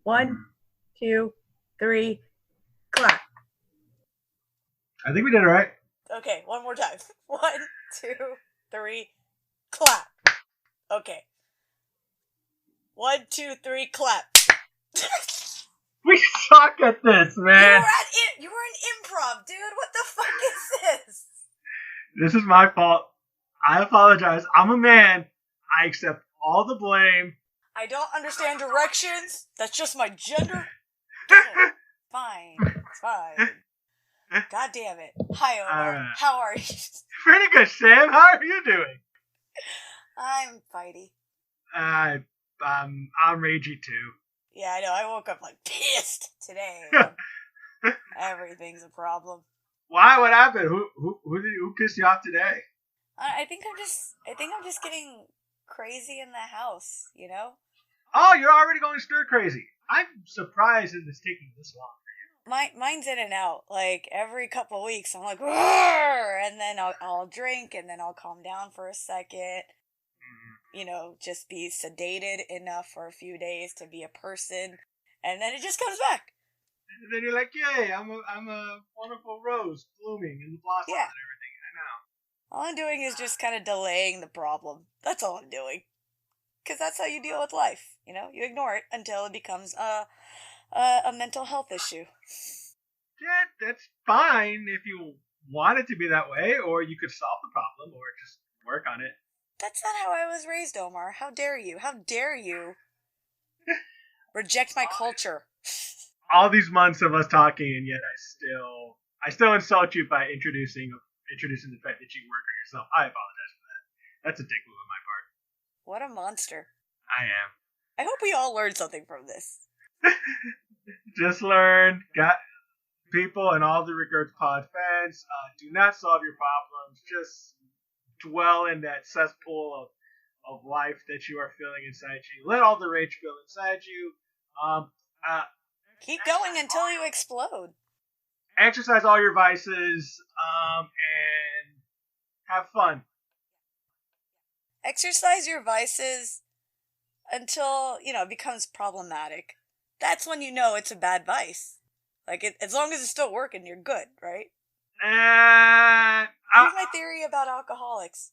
1, 2, 3, clap. I think we did it right. Okay, one more time. 1, 2, 3, clap. Okay. 1, 2, 3, clap. We suck at this, man. You were in improv, dude. What the fuck is this? This is my fault. I apologize. I'm a man. I accept all the blame. I don't understand directions. That's just my gender. Fine. It's fine. God damn it. Hi, Omar. How are you? Pretty good, Sam. How are you doing? I'm fighty. I'm ragey too. Yeah, I know. I woke up like pissed today. Everything's a problem. Why? What happened? Who pissed you off today? I think I'm just getting crazy in the house, you know? Oh, you're already going stir crazy. I'm surprised it's taking this long. Mine's in and out. Like every couple weeks, I'm like, "Roar!" And then I'll drink, and then I'll calm down for a second. You know, just be sedated enough for a few days to be a person, and then it just comes back. And then you're like, "Yay! I'm a wonderful rose blooming in the blossom and everything." I know. All I'm doing is just kind of delaying the problem. That's all I'm doing. Because that's how you deal with life. You know, you ignore it until it becomes a mental health issue. Yeah, that's fine if you want it to be that way, or you could solve the problem, or just work on it. That's not how I was raised, Omar. How dare you? How dare you reject my culture? All these months of us talking, and yet I still insult you by introducing the fact that you work on yourself. I apologize for that. That's a dick move on my part. What a monster. I am. I hope we all learned something from this. Just learn. Got people and all the Regerts pod fans. Do not solve your problems. Just dwell in that cesspool of life that you are feeling inside you. Let all the rage fill inside you. Keep going until you explode. Exercise all your vices, and have fun. Exercise your vices until, it becomes problematic. That's when you know it's a bad vice. Like, as long as it's still working, you're good, right? Here's my theory about alcoholics.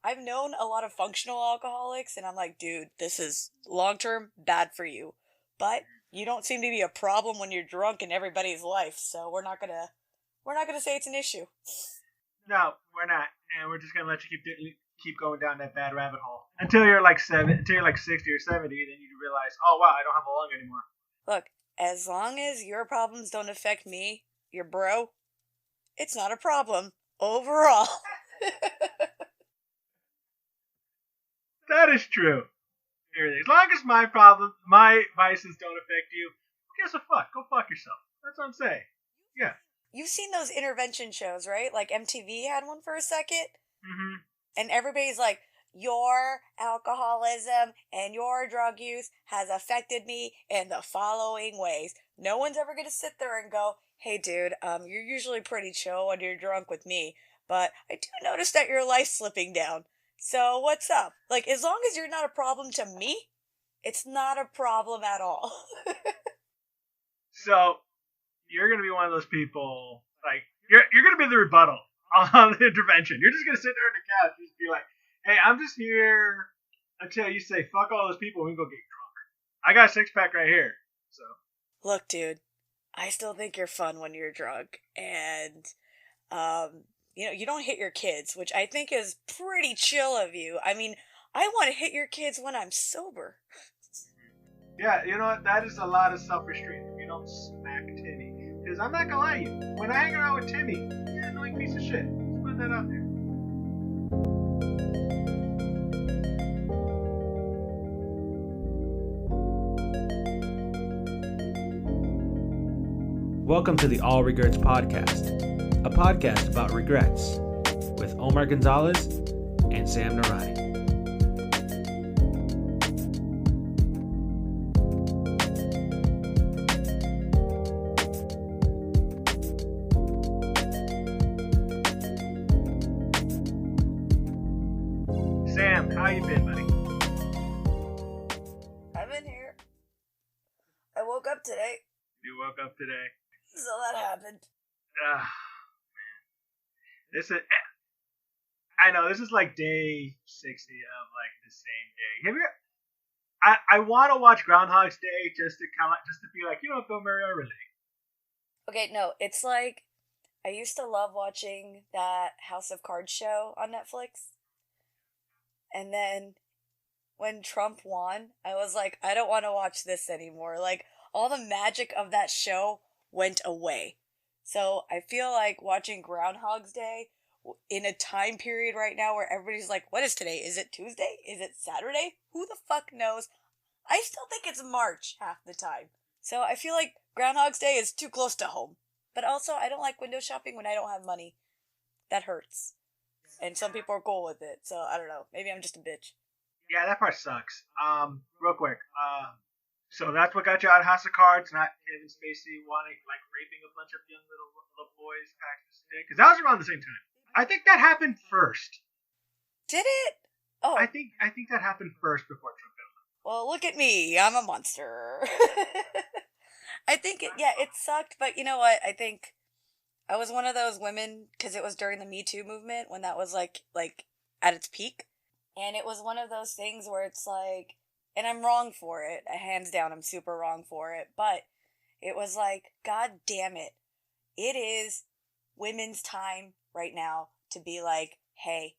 I've known a lot of functional alcoholics, and I'm like, dude, this is long-term bad for you. But you don't seem to be a problem when you're drunk in everybody's life, so we're not gonna say it's an issue. No, we're not, and we're just gonna let you keep going down that bad rabbit hole until you're like 60 or 70. Then you realize, oh wow, I don't have a lung anymore. Look, as long as your problems don't affect me, your bro, it's not a problem overall. That is true. As long as my vices don't affect you, who gives a fuck? Go fuck yourself. That's what I'm saying. Yeah. You've seen those intervention shows, right? Like MTV had one for a second. Mm-hmm. And everybody's like, your alcoholism and your drug use has affected me in the following ways. No one's ever going to sit there and go, hey, dude, you're usually pretty chill when you're drunk with me, but I do notice that your life's slipping down. So what's up? Like, as long as you're not a problem to me, it's not a problem at all. So, you're going to be one of those people, like, you're going to be the rebuttal on the intervention. You're just going to sit there on the couch and just be like, hey, I'm just here until you say, fuck all those people and we can go get drunk. I got a six-pack right here. So. Look, dude, I still think you're fun when you're drunk. And, you don't hit your kids, which I think is pretty chill of you. I mean, I want to hit your kids when I'm sober. Yeah, you know what? That is a lot of self-restraint if you don't smack Timmy. Because I'm not going to lie to you. When I hang around with Timmy, you're an annoying piece of shit. Let's put that out there. Welcome to the All Regerts podcast, a podcast about regrets with Omar Gonzalez and Sam Narani. Sam, how you been, buddy? I've been here. I woke up today. You woke up today. So that happened. Man. This is. I know this is like day 60 of like the same day. Have you? I want to watch Groundhog's Day just to be like, you know what, Bill Murray, I relate. Okay, no, it's like I used to love watching that House of Cards show on Netflix. And then when Trump won, I was like, I don't want to watch this anymore. Like, all the magic of that show went away. So I feel like watching Groundhog's Day in a time period right now where everybody's like, what is today? Is it Tuesday? Is it Saturday? Who the fuck knows? I still think it's March half the time. So I feel like Groundhog's Day is too close to home. But also, I don't like window shopping when I don't have money. That hurts. And some people are cool with it, so I don't know. Maybe I'm just a bitch. Yeah, that part sucks. Real quick. So that's what got you out of House of Cards, not Kevin Spacey wanting, like, raping a bunch of young little boys back in the day? Because that was around the same time. I think that happened first. Did it? Oh. I think that happened first before Trump. Well, look at me. I'm a monster. I think it sucked, but you know what? I think I was one of those women, because it was during the Me Too movement when that was like at its peak. And it was one of those things where it's like, and I'm wrong for it. Hands down, I'm super wrong for it. But it was like, God damn it. It is women's time right now to be like, hey,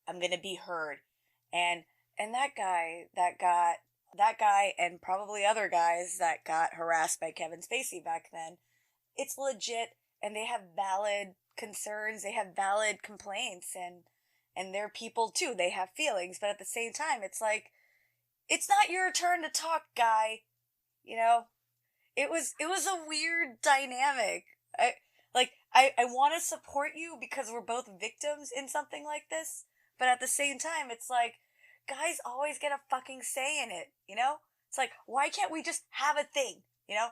I'm going to be heard. And that guy and probably other guys that got harassed by Kevin Spacey back then, it's legit, and they have valid concerns, they have valid complaints, and they're people too, they have feelings, but at the same time, it's like, it's not your turn to talk, guy, you know? It was a weird dynamic. I want to support you because we're both victims in something like this, but at the same time, it's like, guys always get a fucking say in it, you know? It's like, why can't we just have a thing, you know?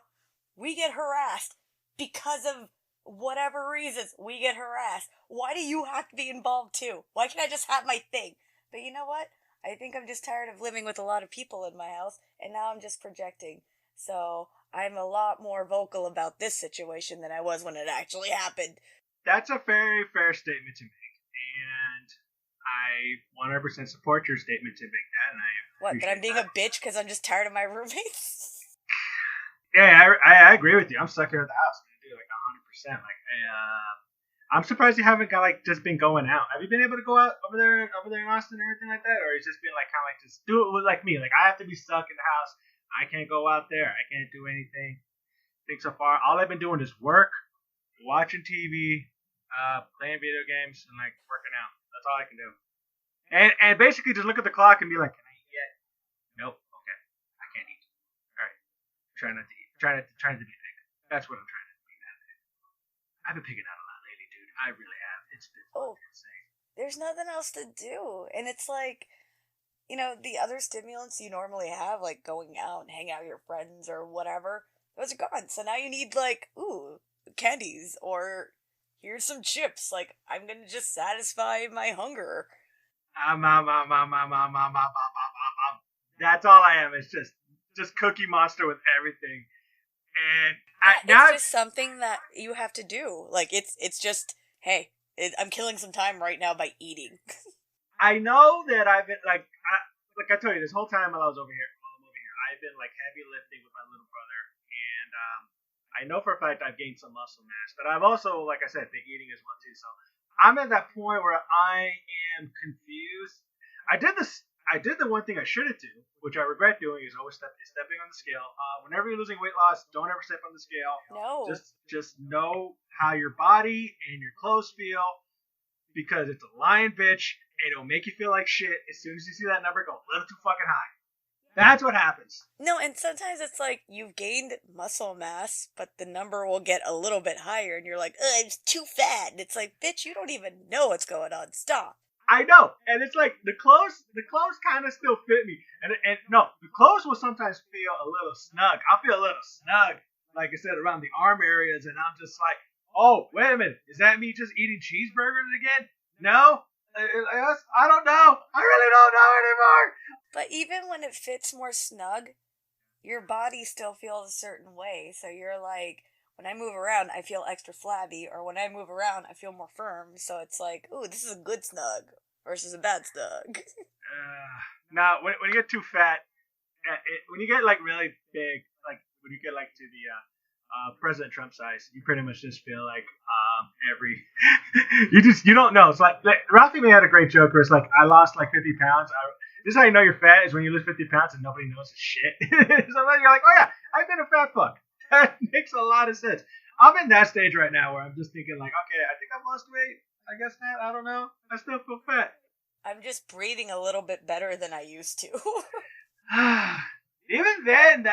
We get harassed because of whatever reasons. We get harassed. Why do you have to be involved too? Why can't I just have my thing? But you know what? I think I'm just tired of living with a lot of people in my house, and now I'm just projecting. So I'm a lot more vocal about this situation than I was when it actually happened. That's a very fair statement to make, and I 100% support your statement to make that, and What, that I'm being a bitch because I'm just tired of my roommates? Yeah, I agree with you. I'm stuck here at the house, man, dude, like 100%. Like, I'm surprised you haven't just been going out. Have you been able to go out over there in Austin and everything like that, or it's just been like kind of like just do it with like me? Like I have to be stuck in the house. I can't go out there. I can't do anything. I think so far, all I've been doing is work, watching TV, playing video games, and like working out. That's all I can do. And basically just look at the clock and be like, can I eat yet? Nope. Okay. I can't eat. All right. Trying not to eat. Trying to be big. That's what I'm trying to be. I've been picking out a lot lately, dude. I really have. It's been insane. There's nothing else to do. And it's like, you know, the other stimulants you normally have, like going out and hang out with your friends or whatever, those are gone. So now you need like, ooh, candies or here's some chips. Like, I'm gonna just satisfy my hunger. That's all I am. It's just Cookie Monster with everything. And it's just something that you have to do. Like it's just, hey, I'm killing some time right now by eating. I know that I've been like I told you this whole time while I'm over here, I've been like heavy lifting with my little brother, and I know for a fact I've gained some muscle mass, but I've also, like I said, been eating as well too. So I'm at that point where I am confused. I did the one thing I shouldn't do, which I regret doing, is always stepping on the scale. Whenever you're losing weight loss, don't ever step on the scale. No. Just know how your body and your clothes feel, because it's a lying bitch, and it'll make you feel like shit as soon as you see that number go a little too fucking high. That's what happens. No, and sometimes it's like you've gained muscle mass, but the number will get a little bit higher, and you're like, ugh, I'm too fat. And it's like, bitch, you don't even know what's going on. Stop. I know, and it's like the clothes kind of still fit me, and no, the clothes will sometimes feel a little snug. I'll feel a little snug, like I said, around the arm areas, and I'm just like, oh, wait a minute, is that me just eating cheeseburgers again? No, I don't know. I really don't know anymore. But even when it fits more snug, your body still feels a certain way. So you're like, when I move around, I feel extra flabby, or when I move around, I feel more firm. So it's like, ooh, this is a good snug versus a bad snug. Now, when you get too fat, when you get like really big, like when you get like to the President Trump size, you pretty much just feel like every you don't know. It's like Ralphie May had a great joke where it's like, I lost like 50 pounds. This is how you know you're fat, is when you lose 50 pounds and nobody knows shit. So then you're like, oh yeah, I've been a fat fuck. That makes a lot of sense. I'm in that stage right now where I'm just thinking like, okay, I think I've lost weight. I guess not. I don't know. I still feel fat. I'm just breathing a little bit better than I used to. Even then,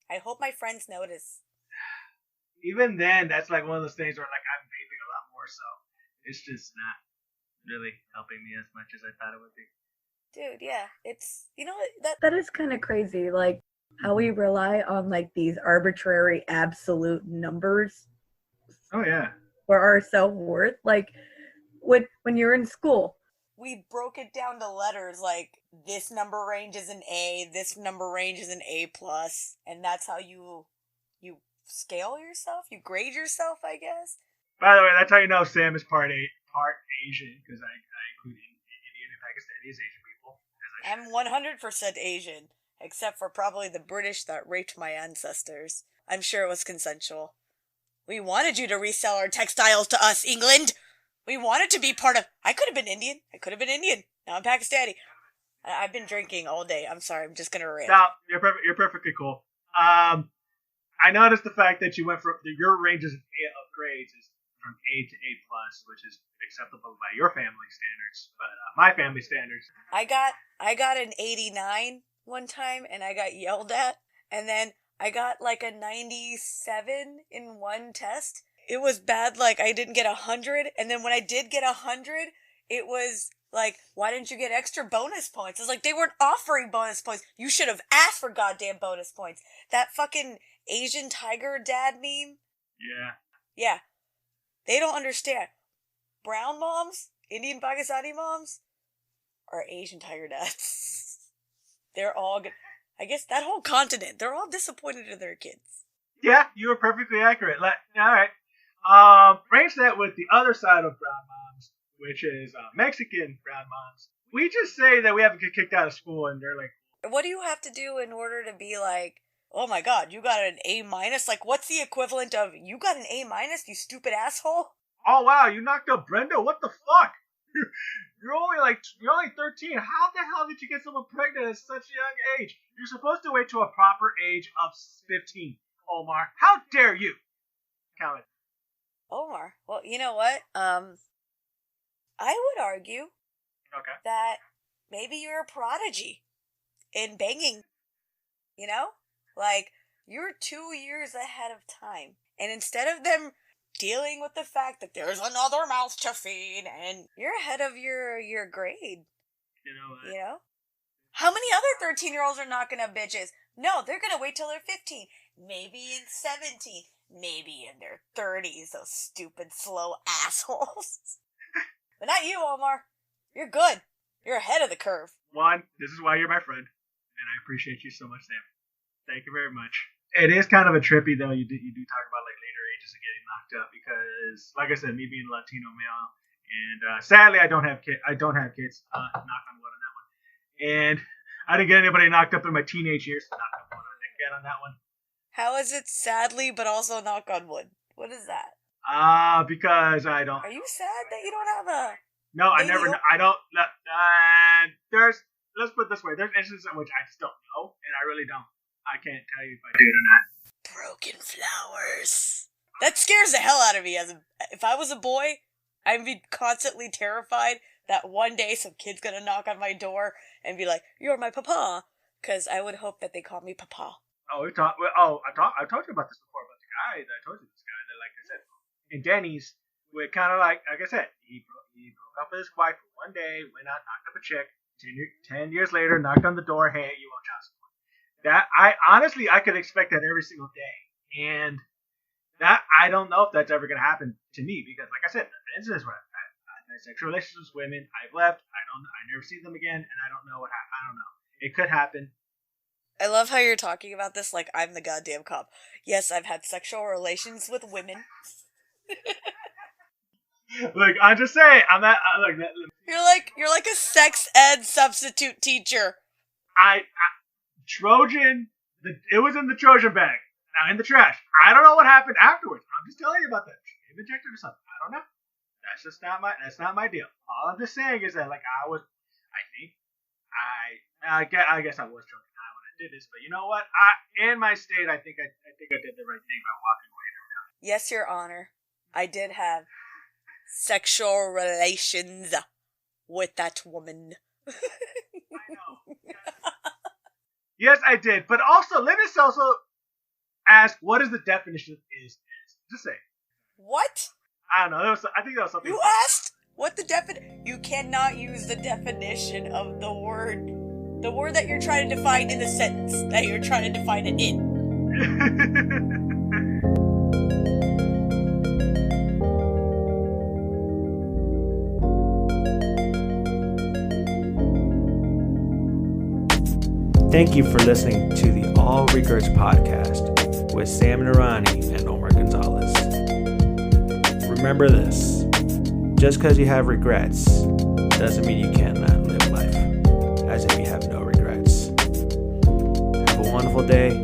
I hope my friends notice. Even then, that's like one of those things where like I'm vaping a lot more, so it's just not really helping me as much as I thought it would be. Dude, yeah, it's, That is kind of crazy, like how we rely on like these arbitrary absolute numbers Oh yeah. for our self-worth. Like when you're in school, we broke it down to letters, like this number range is an A, this number range is an A+, and that's how you scale yourself, you grade yourself, I guess. By the way, that's how you know Sam is part Asian, because I include Indian and Pakistani as Asian people. I'm 100% Asian, except for probably the British that raped my ancestors. I'm sure it was consensual. We wanted you to resell our textiles to us, England! We wanted to be part of... I could have been Indian. Now I'm Pakistani. I've been drinking all day. I'm sorry. I'm just going to rant. No, you're perfectly cool. I noticed the fact that you went from... Your ranges of grades is from A to A+, which is acceptable by your family standards. But my family standards... I got an 89 one time, and I got yelled at. And then I got like a 97 in one test. It was bad, like, I didn't get 100, and then when I did get 100, it was like, why didn't you get extra bonus points? It's like, they weren't offering bonus points. You should have asked for goddamn bonus points. That fucking Asian tiger dad meme? Yeah. Yeah. They don't understand. Brown moms, Indian Pakistani moms, are Asian tiger dads. They're all, I guess that whole continent, they're all disappointed in their kids. Yeah, you were perfectly accurate. All right. Range that with the other side of brown moms, which is Mexican brown moms. We just say that we haven't get kicked out of school, and they're like, what do you have to do in order to be like, oh my god, you got an A-? Like, what's the equivalent of, you got an A-, you stupid asshole? oh wow, you knocked up Brenda? What the fuck? You're only 13. How the hell did you get someone pregnant at such a young age? You're supposed to wait to a proper age of 15, Omar. How dare you? Count it. Omar. Well, you know what? I would argue that maybe you're a prodigy in banging. You know? Like, you're 2 years ahead of time. And instead of them dealing with the fact that there's another mouth to feed, and you're ahead of your grade. You know what? You know? How many other 13-year-olds are knocking up bitches? No, they're gonna wait till they're 15. Maybe in 17. Maybe in their 30s, those stupid, slow assholes. But not you, Omar. You're good. You're ahead of the curve. One, this is why you're my friend, and I appreciate you so much, Sam. Thank you very much. It is kind of a trippy, though. You do talk about like later ages of getting knocked up because, like I said, me being a Latino male, and sadly, I don't have kids. Knock on wood on that one. And I didn't get anybody knocked up in my teenage years. Knock on wood again on that one. How is it sadly, but also knock on wood? What is that? Because I don't. Are you sad that you don't have a? No, I never. I don't. Let's put it this way. There's instances in which I just don't know, and I really don't. I can't tell you if I did or not. Broken flowers. That scares the hell out of me. If I was a boy, I'd be constantly terrified that one day some kid's gonna knock on my door and be like, "You're my papa," because I would hope that they call me papa. I told you about this before about the guy that I told you this guy that, like I said, in Denny's, we kind of like I said, he broke up with his wife for one day, went out, knocked up a chick. 10 years later, knocked on the door, hey, you want child support? That I could expect that every single day, and that I don't know if that's ever gonna happen to me because, like I said, the incidents where I've had sexual relations with women, I've left, I never see them again, and I don't know what happened. I don't know. It could happen. I love how you're talking about this like I'm the goddamn cop. Yes, I've had sexual relations with women. Look, I'm just saying, I'm not like that. You're like a sex ed substitute teacher. Trojan. It was in the Trojan bag. Now in the trash. I don't know what happened afterwards. I'm just telling you about that. She injected or something. I don't know. That's not my deal. All I'm just saying is that like I guess I was drunk when I did this, but you know what? In my state, I think I did the right thing by walking away. Yes, Your Honor. I did have sexual relations with that woman. I know. Yes, I did. But also, let us also ask, what is the definition of is? Just say. What? I don't know. I think that was something. You asked what the definition. You cannot use the definition of the word that you're trying to define in the sentence that you're trying to define it in. Thank you for listening to the All Regerts podcast with Sam Narani and Omar Gonzalez. Remember this, just because you have regrets doesn't mean you cannot live life as if you have no regrets. Have a wonderful day.